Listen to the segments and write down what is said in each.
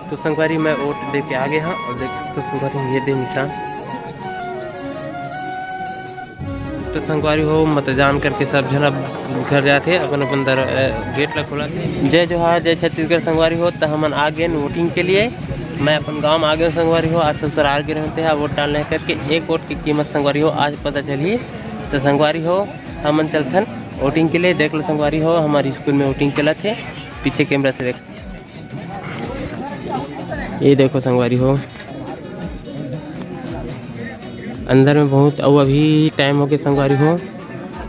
तो संगवारी मैं वोट दे के आ गया हाँ, और देख सकते हो संगवारी ये दे निशान। तो संगवारी हो मतदान करके सब जना घर जाते अपन अपन गेट ला खोला थे। जय जोहार जय छत्तीसगढ़ संगवारी हो। तो हमन आ गए वोटिंग के लिए। मैं अपन गांव में आ गया संगवारी हो। आज सब सर आ गए रहते हैं वोट डालने करके। एक वोट की कीमत संगवारी हो आज पता चली। तो संगवारी हो हमन चलथन वोटिंग के लिए। देख लो संगवारी हो हमारे स्कूल में वोटिंग चला थे। पीछे कैमरा से देख, ये देखो संगवारी हो अंदर में बहुत। और अभी टाइम हो गया संगवारी हो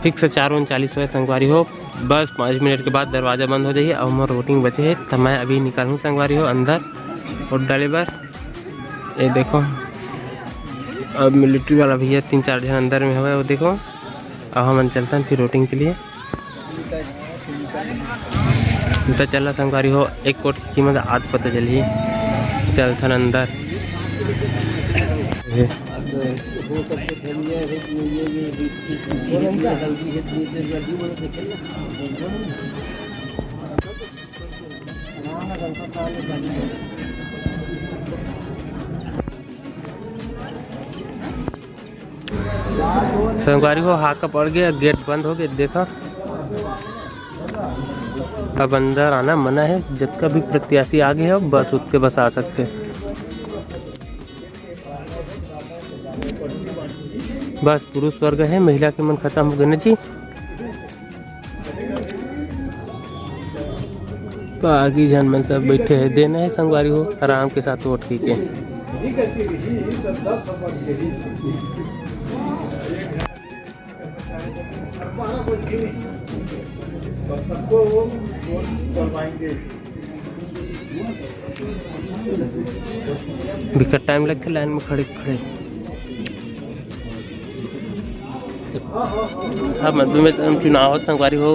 फिक्स 4:39 है संगवारी हो। बस 5 मिनट के बाद दरवाज़ा बंद हो जाइए और हमारे वोटिंग बचे है। तो मैं अभी निकालूँ संगवारी हो अंदर वोट डाले बार। ये देखो अब मिलिट्री वाला भैया 3-4 जन अंदर में हुआ है वो देखो। अब हम चलते हैं फिर वोटिंग के लिए। तो चला संगवारी हो एक वोट की कीमत आज पता चली। चलथन अंदर संगवारी हो हाका पड़ गया, गेट बंद हो गया देखा। अब अंदर आना मना है। जितना भी प्रत्याशी आगे है बस उतने बस आ सकते। बस पुरुष वर्ग है, महिला के मन खत्म हो गए ना जी। बाकी जन मन सब बैठे हैं। देना है संगवारी हो आराम के साथ वोट की के। बिकट टाइम लगता लाइन में खड़े खड़े। हाँ मध्य में चुनाव संगवारी हो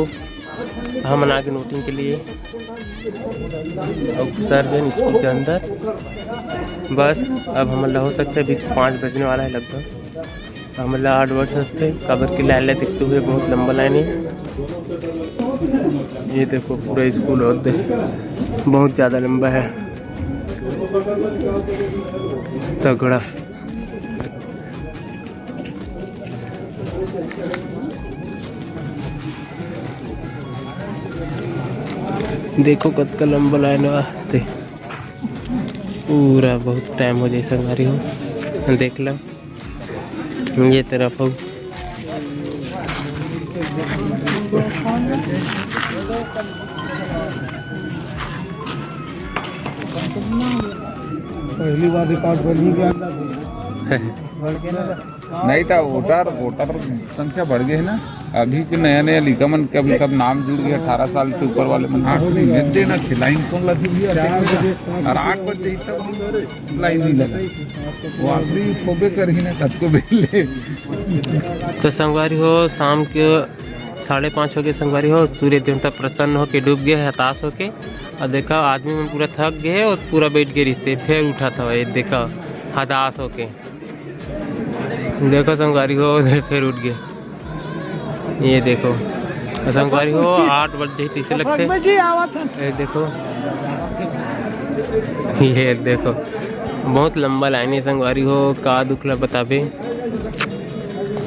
हम आगे वोटिंग के लिए। और सर गए स्कूल के अंदर। बस अब हम हो सकते अभी 5 बजने वाला है लगभग। हम 8 बज सकते कबर की लाइन दिखते हुए बहुत लंबा लाइन है। ये देखो पूरा स्कूल होते बहुत ज़्यादा लंबा है तगड़ा। देखो कद का लंबा लाइन आते पूरा बहुत टाइम हो जाए संगवारी हो। देख लो ये तरफ हो पहली बार रिकॉर्ड बनी गया नहीं था। वोटर संख्या बढ़ गई है ना। अभी के नया लिखा मन के अभी सब नाम जुड़ गया 18 साल से ऊपर वाले मन देना लाइन कौन लगी हुई है। और 8 बजे तक लाइन नहीं लगा वो आखिरी फोबे कर ही ना कद को बेले। तो संगवारी हो शाम के 5:30 हो गए संगवारी हो। सूर्य देवता प्रसन्न होके डूब गए है हताश होके। और देखा आदमी में पूरा थक गए और पूरा बैठ गए रिश्ते फिर उठा था ये देखा हताश होके। देखो संगवारी हो फिर उठ गए। ये देखो संगवारी हो 8 बजे तीसरे लगते। ये देखो ये देखो बहुत लंबा लाइन है संगवारी हो। का दुखला बताबे।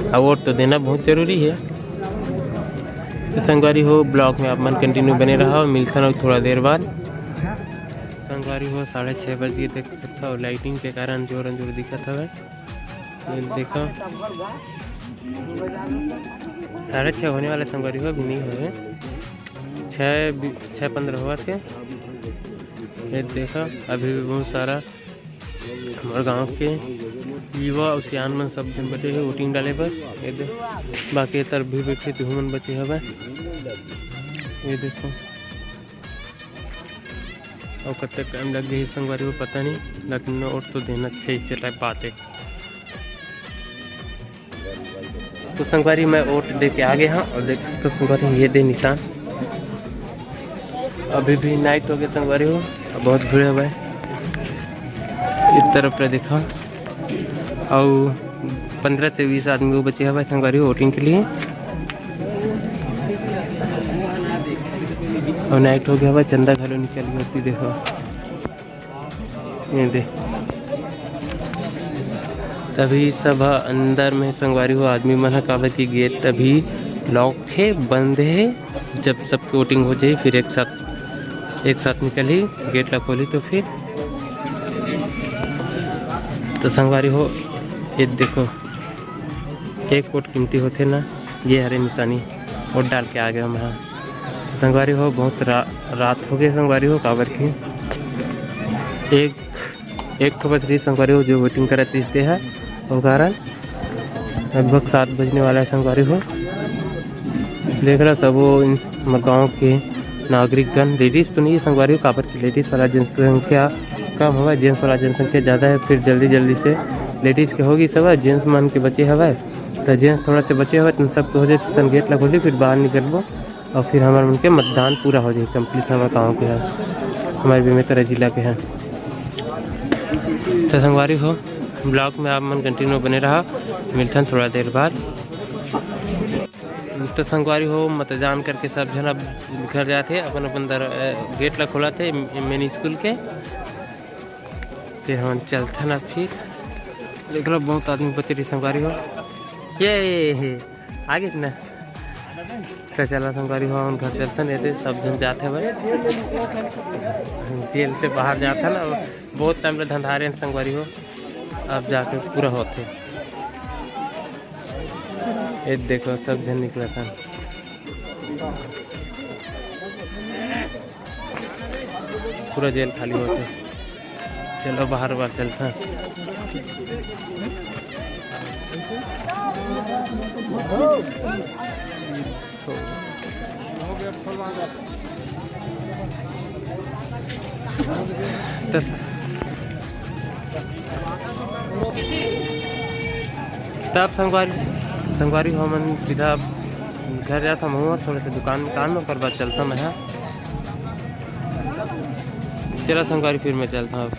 अब वोट तो देना बहुत जरूरी है। तो संगवारी हो ब्लॉग में आप मन कंटिन्यू बने रहा और मिलता हो थोड़ा देर बाद। संगवारी हो 6:30 बजे देख सकता हो लाइटिंग के कारण जोर जोर दिखा था। देखो 6:30 होने वाला संगवारी हो अभी नहीं हुए 6:15 हुआ थे। ये देखा अभी भी बहुत सारा हमारे गांव के युवा और सियान मन सब जन बचे है वोटिंग डाले पर। ये देखो बाकी तरफ भी बैठे तो मन बचे हवे। ये देखो और कते टाइम लग गई संगवारी को पता नहीं, लेकिन वोट तो देना चाहिए इस टाइप बात है। तो संगवारी मैं वोट दे के आ गया हाँ, और देख सकते संगवारी ये दे निशान। अभी भी नाइट हो गया संगवारी हो बहुत भीड़ है इस तरफ पर देखा। और 15 से 20 आदमी को बचे हुए संगवारी वोटिंग के लिए। और नाइट हो गया हुआ चंदा घरों निकल गई होती देखो। ये दे तभी सब अंदर में संगवारी हो आदमी मन ह काबर की गेट तभी लॉक है बंद है। जब सब वोटिंग हो जाए फिर एक साथ निकल ही गेट ला खोली तो फिर तो संगवारी हो ये देखो एक वोट कीमती होते ना, ये हरे निशानी वोट डाल के आ गए हम यहाँ। तो संगवारी हो बहुत रात हो गई संगवारी हो काबर की एक तो बज रही संगवारी हो जो वोटिंग करे तीसते है वो कारण लगभग 7 बजने वाला है संगवारी हो। देख रहा सब वो गाँव के नागरिकगण लेडीज़ तो नहीं है संगवारी हो काबर की लेडीज़ वाला जनसंख्या कम हुआ, जेंट्स वाला जनसंख्या ज़्यादा है। फिर जल्दी से लेडीज़ के होगी सब जेंट्स मान के बचे हवा तो जेंट्स थोड़ा से बचे हुए तो सबको हो जाए तन गेट ला खोली फिर बाहर निकलबो और फिर हमारे उनके मतदान पूरा हो जाए कंप्लीट। हमारे गाँव के है हमारे बेमेतरा जिला के हैं। तो संगवारी हो ब्लॉग में आप मन कंटिन्यू बने रहा, मिलते हैं थोड़ा देर बाद। तो संगवारी हो मतदान करके सब जन अब घर जाते अपन गेट ला खोला थे मिनी स्कूल के। फिर हम चलते ना फिर देख लो बहुत आदमी बचे रही संगवारी हो ये आगे ना तो चला संगवारी हो हम घर चलते न ऐसे सब जन जाते भाई जेल से बाहर जाता ना बहुत टाइम धंधारे संगवारी हो अब जाके पूरा होते। ये देखो सब जन निकला था पूरा जेल खाली होते। चलो बाहर चलता है। तब संगवारी हो मन सीधा घर जाता हूँ थोड़ा सा दुकान में कर बाद चलता मैं। चलो संगवारी फिर मैं चलता हूँ।